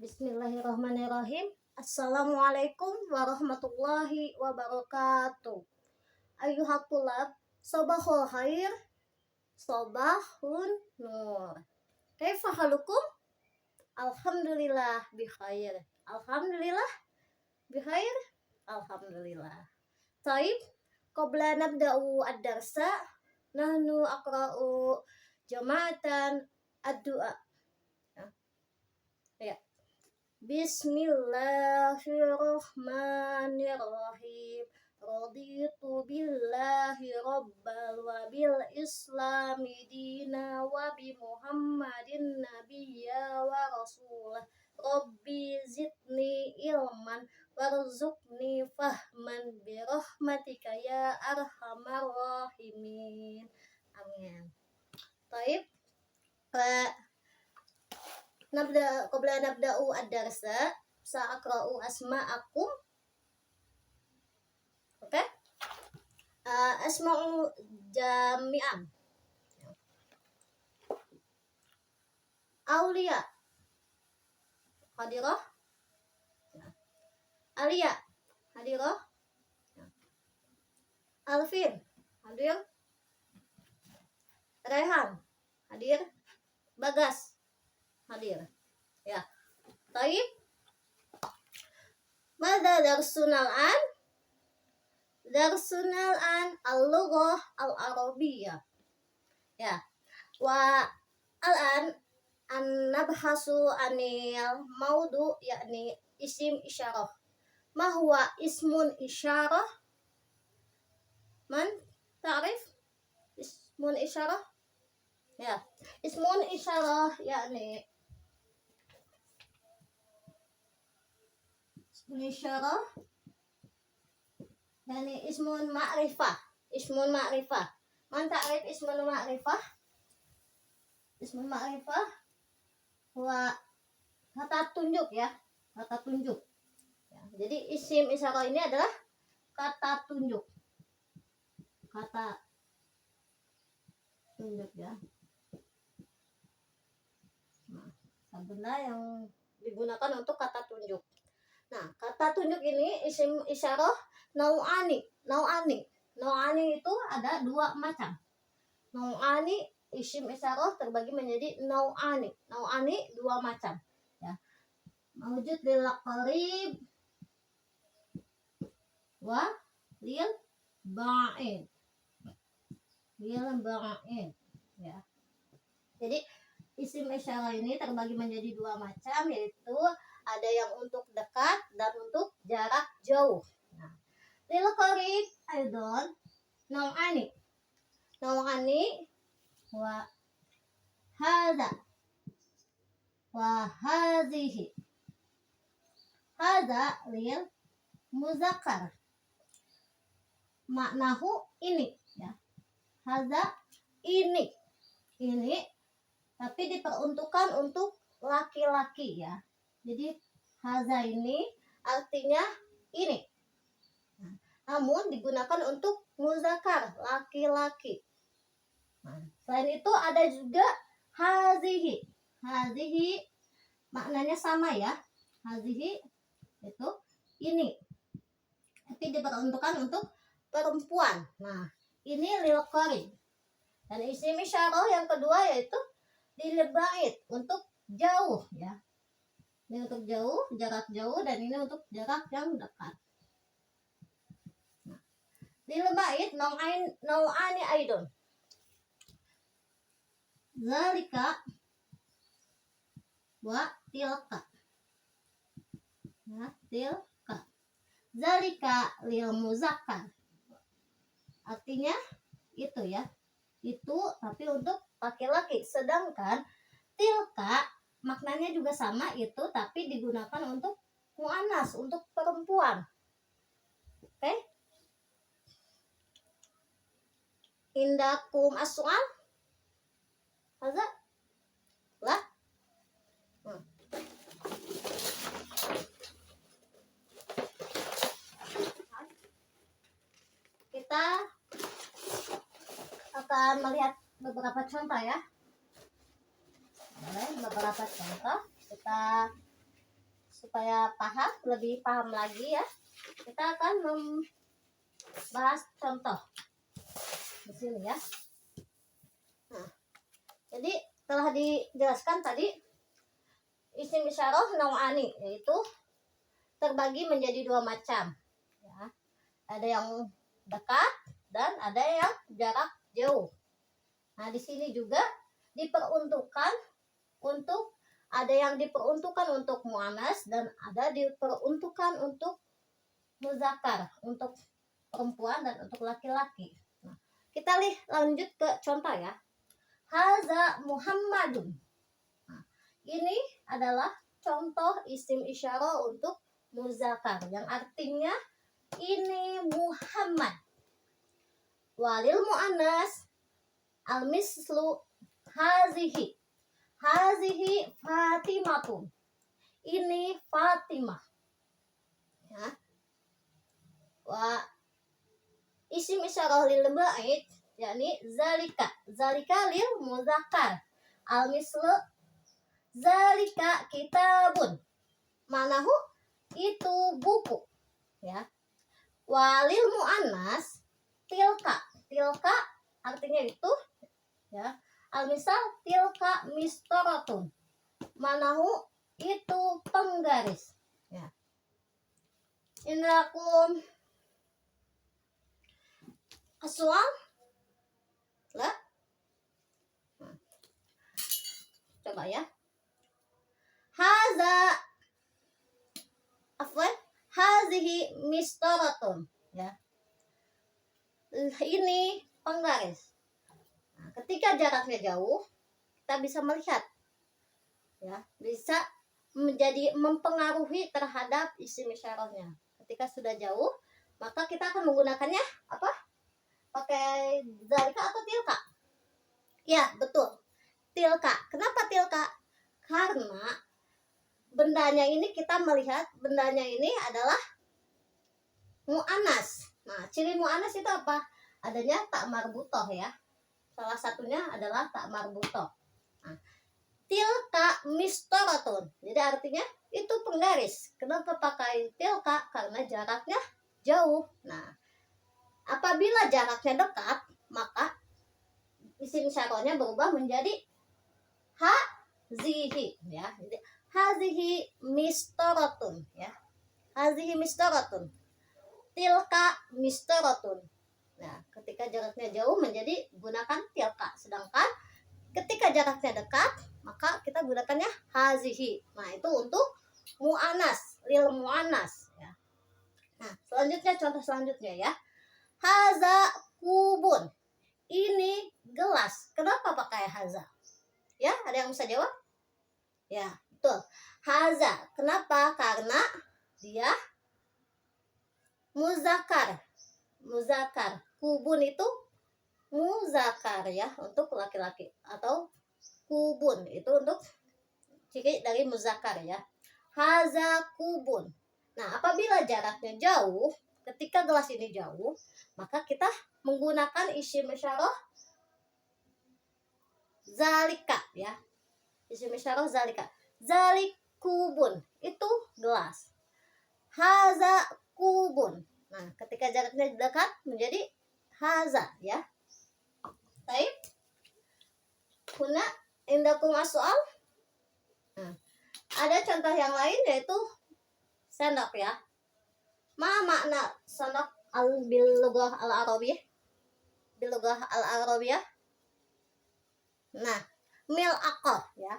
Bismillahirrahmanirrahim. Assalamualaikum warahmatullahi wabarakatuh. Ayuhal tulab, sabahul khair, sabahun nur. Kaifa halukum? Alhamdulillah bikhair. Alhamdulillah bikhair. Alhamdulillah. Taib, qabla nabda'u ad-darsa, nahnu aqra'u jama'atan ad-du'a. Ya. Bismillahirrahmanirrahim. Raditu billahi rabbal wa bil islami dina wa bi muhammadin nabiyya wa rasulah. Rabbi zidni ilman warzuqni fahman bi rahmatika ya arhamar rahimin. Amin. Baik. Qabla nabda'u ad-darsa sa'aqra'u asma'akum. Oke? Asma'u jami'an. Aulia hadirah. Alia hadirah. Alvin hadir. Rehan hadir. Bagas hadir. Ya. Taib. Mada darsunal an? Darsunal an al-lughah al-arabiyyah. Ya. Wa al-an an nabhasu anil maudu yakni isim isyarah. Ma huwa ismun isyarah? Man ta'rif ismun isyarah? Ya. Ismun isyarah yakni isyarah yani ismun ma'rifah. Ismun ma'rifah. Man ta'rif ismun ma'rifah? Ismun ma'rifah wa kata tunjuk ya, kata tunjuk. Ya, jadi isim isyarah ini adalah kata tunjuk. Kata tunjuk ya. Nah, benda yang digunakan untuk kata tunjuk. Nah, kata tunjuk ini isim isyarah nau'ani. Nau'ani itu ada dua macam. Nau'ani isim isyarah terbagi menjadi nau'ani. Nau'ani dua macam, ya. Mawjud lil qarib wa lil ba'id. Lil ba'id, ya. Jadi isim isyarah ini terbagi menjadi dua macam, yaitu ada yang untuk dekat dan untuk jarak jauh. Nah, lil qarib aidon nau'ani. Nau'ani wa hadza wa hadhihi. Hadza lil muzakkar. Maknahu ini, ya. Hadza ini. Ini tapi diperuntukkan untuk laki-laki, ya. Jadi haza ini artinya ini. Nah, namun digunakan untuk muzakkar, laki-laki. Nah, selain itu ada juga hazihi. Hazihi maknanya sama ya. Hazihi itu ini. Tapi diperuntukkan untuk perempuan. Nah, ini lil qarib. Dan isim isyarah yang kedua yaitu lil ba'id, untuk jauh, ya. Ini untuk jauh, jarak jauh, dan ini untuk jarak yang dekat. Nah, lil ba'id nau'ani aidon. Zalika wa tilka. Nah, tilka. Zalika lil muzakkar. Artinya itu ya. Itu tapi untuk laki-laki. Sedangkan tilka maknanya juga sama itu, tapi digunakan untuk muannas, untuk perempuan. Oke? Indakum as-su'al? Haza? Lah? Kita akan melihat beberapa contoh ya. Beberapa contoh. Kita supaya lebih paham lagi ya. Kita akan membahas contoh di sini ya. Nah, jadi telah dijelaskan tadi isim isyarah nau'ani, yaitu terbagi menjadi dua macam ya. Ada yang dekat dan ada yang jarak jauh. Nah, di sini juga diperuntukkan untuk ada yang diperuntukkan untuk muannas dan ada diperuntukkan untuk muzakkar, untuk perempuan dan untuk laki-laki. Nah, kita lanjut ke contoh ya. Haza Muhammadun. Nah, ini adalah contoh isim isyarah untuk muzakkar yang artinya ini Muhammad. Walil muannas al-mislu hazihi. Hazihi Fatimatun. Ini Fatimah. Ya. Wa isim isyarah lil ba'id yakni zalika. Zalika lil muzakkar. Al-mislu zalika kitabun. Manahu itu buku. Ya. Walil muannas tilka. Tilka artinya itu ya. Al-misal tilka mistoratun. Manahu itu penggaris. Ya. Indakum aswal lah. Coba ya. Haza afwan hazihi mistoratun ya. Ini penggaris. Nah, ketika jaraknya jauh, kita bisa melihat ya, bisa menjadi mempengaruhi terhadap isim isyarahnya. Ketika sudah jauh, maka kita akan menggunakannya apa? Pakai zalika atau tilka? Ya, betul. Tilka. Kenapa tilka? Karena bendanya ini kita melihat bendanya ini adalah mu'annas. Nah, ciri mu'annas itu apa? Adanya tak marbutoh ya. Salah satunya adalah tak marbutoh. Nah, tilka mistoratun. Jadi artinya itu penggaris. Kenapa pakai tilka? Karena jaraknya jauh. Nah, apabila jaraknya dekat, maka isim isyarahnya berubah menjadi hazihi ya. Jadi hazihi mistoratun ya. Hazihi mistoratun. Tilka mistoratun. Nah, ketika jaraknya jauh menjadi gunakan tilka. Sedangkan ketika jaraknya dekat, maka kita gunakannya hazihi. Nah, itu untuk mu'anas, lil mu'anas ya. Nah, selanjutnya contoh selanjutnya ya. Haza kubun. Ini gelas. Kenapa pakai haza? Ya, ada yang bisa jawab? Ya, betul. Haza. Kenapa? Karena dia muzakkar. Muzakkar. Kubun itu muzakkar ya, untuk laki-laki, atau kubun itu untuk ciri dari muzakkar ya. Haza kubun. Nah, apabila jaraknya jauh, ketika gelas ini jauh, maka kita menggunakan isim isyarah zalika ya. Isim isyarah zalika. Zalik kubun itu gelas. Haza kubun. Nah, ketika jaraknya dekat menjadi haza ya. Baik. Huna indakum as-soal. Nah, ada contoh yang lain yaitu sendok ya. Ma makna sendok bil lughah al-arabiyyah? Bil lughah al-arabiyyah. Nah, mil'aqah ya.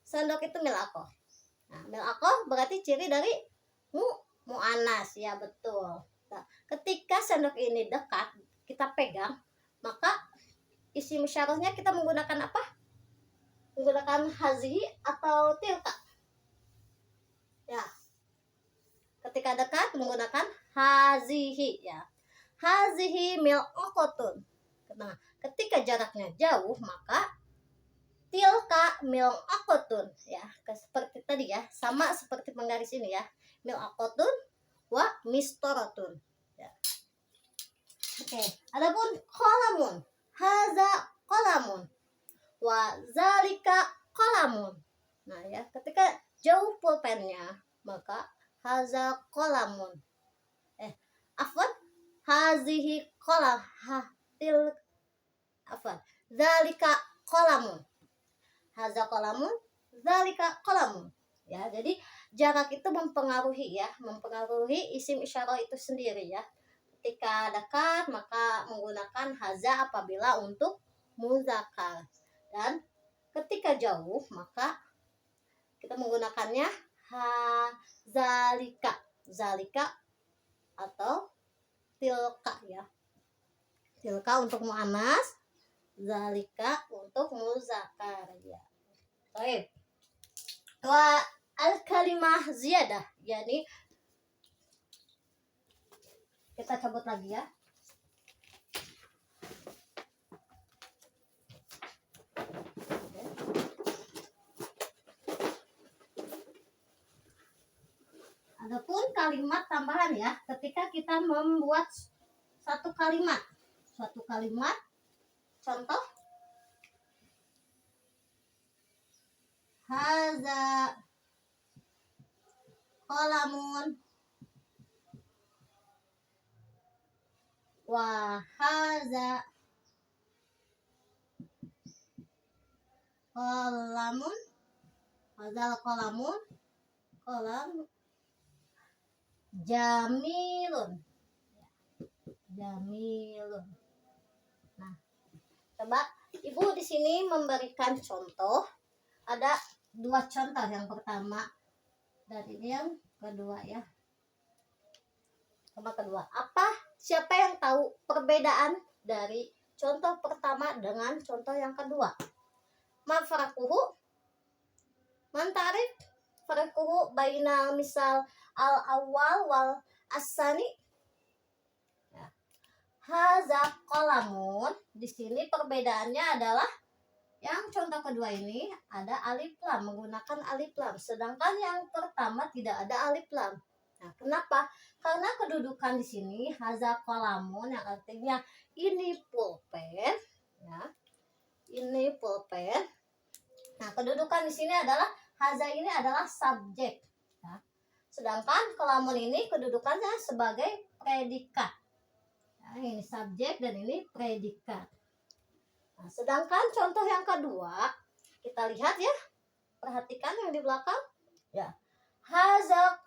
Sendok itu mil'aqah. Nah, mil'aqah berarti ciri dari mu'annas ya, betul. Nah, ketika sendok ini dekat, kita pegang, maka isim isyarahnya kita menggunakan apa? Menggunakan hazihi atau tilka. Ya. Ketika dekat menggunakan hazihi ya. Hazihi mil'aqatun. Nah, ketika jaraknya jauh maka tilka mil'aqatun ya. Seperti tadi ya, sama seperti penggaris ini ya. Mil'aqatun wa mistoratun ya. Oke, adapun qalamun. Haza qalamun wa zalika qalamun. Nah ya, ketika jauh pulpennya maka haza qalamun. Afwan, hazihi qalam, til afwan. Zalika qalamun. Haza qalamun, zalika qalamun. Ya, jadi jarak itu mempengaruhi isim isyarah itu sendiri ya. Ketika dekat maka menggunakan haza apabila untuk muzakkar, dan ketika jauh maka kita menggunakannya zalika atau tilka ya. Tilka untuk muannas, zalika untuk muzakkar ya. Baik. Wa al-kalimah ziyadah, yakni kita cabut lagi ya. Adapun kalimat tambahan ya, ketika kita membuat suatu kalimat, contoh haza qalamun wa haza qalamun, hazal qalamun qalam jamilun. Nah, coba Ibu di sini memberikan contoh. Ada 2 contoh, yang pertama dan ini yang kedua ya. Coba kedua. Siapa yang tahu perbedaan dari contoh pertama dengan contoh yang kedua? Ma faraquhu? Man ta'rif faraquhu baina misal al-awwal wal asani? Ya. Haza qalamun, di sini perbedaannya adalah yang contoh kedua ini ada alif lam, menggunakan alif lam, sedangkan yang pertama tidak ada alif lam. Nah, kenapa? Karena kedudukan di sini haza qalamun yang artinya ini pulpen ya. Ini pulpen. Nah, kedudukan di sini adalah haza ini adalah subjek ya. Sedangkan qalamun ini kedudukannya sebagai predikat. Nah, ini subjek dan ini predikat. Nah, sedangkan contoh yang kedua, kita lihat ya, perhatikan yang di belakang ya. Hazal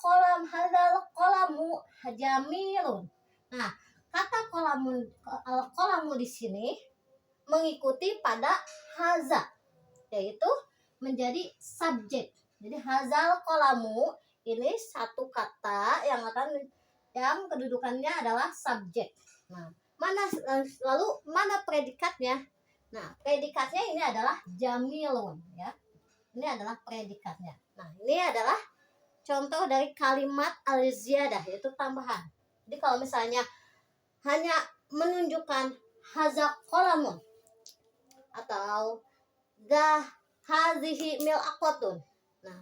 qalamu jamilun. Nah, kata qalamu di sini mengikuti pada haza, yaitu menjadi subjek. Jadi hazal qalamu ini satu kata yang kedudukannya adalah subjek. Nah, mana predikatnya? Nah, predikatnya ini adalah jamilun ya. Ini adalah predikatnya. Nah, ini adalah contoh dari kalimat al-ziyadah, yaitu tambahan. Jadi kalau misalnya hanya menunjukkan haza qalamun atau hazihi mil'aqatun. Nah,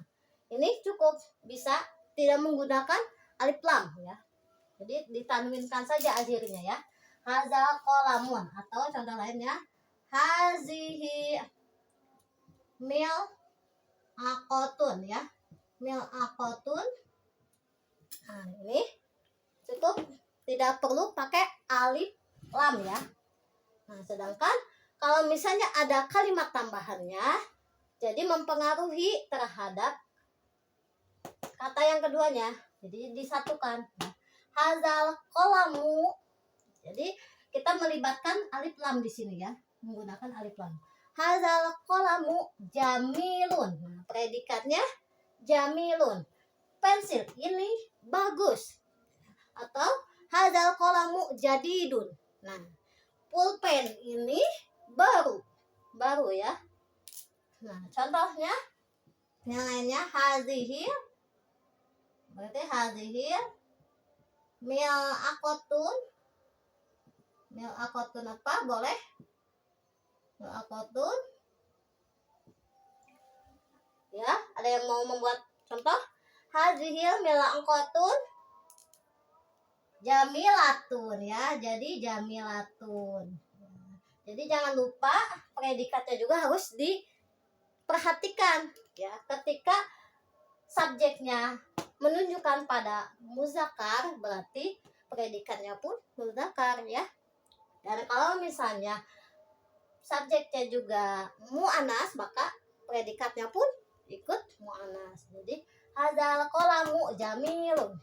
ini cukup bisa tidak menggunakan alif lam ya. Jadi ditanwinkan saja akhirnya ya. Haza qalamun, atau contoh lainnya hazihi mil'aqatun ya. Mil'aqatun. Nah, ini cukup, tidak perlu pakai alif lam ya. Nah, sedangkan kalau misalnya ada kalimat tambahannya, jadi mempengaruhi terhadap kata yang keduanya, jadi disatukan. Hazal qalamu, jadi kita melibatkan alif lam di sini ya, menggunakan alif lam. Hazal qalamu jamilun. Nah, predikatnya jamilun. Pensil ini bagus. Atau hazal qalamu jadidun. Nah, pulpen ini baru ya. Nah, contohnya yang lainnya hazihi, berarti hazihi mil'aqatun apa boleh? Mil'aqatun ya. Ada yang mau membuat contoh? Hazihi mil'aqatun jamilatun ya. Jadi jamilatun. Jadi jangan lupa predikatnya juga harus diperhatikan ya. Ketika subjeknya menunjukkan pada muzakkar, berarti predikatnya pun muzakkar ya. Dan kalau misalnya subjeknya juga mu'annas, maka predikatnya pun ikut mu'annas. Jadi hadzal qalamu jamilun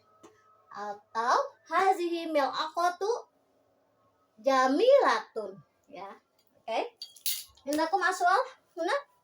atau hazihi mil'aqatu jamilatun ya. Oke. Indakum aswal? Huna?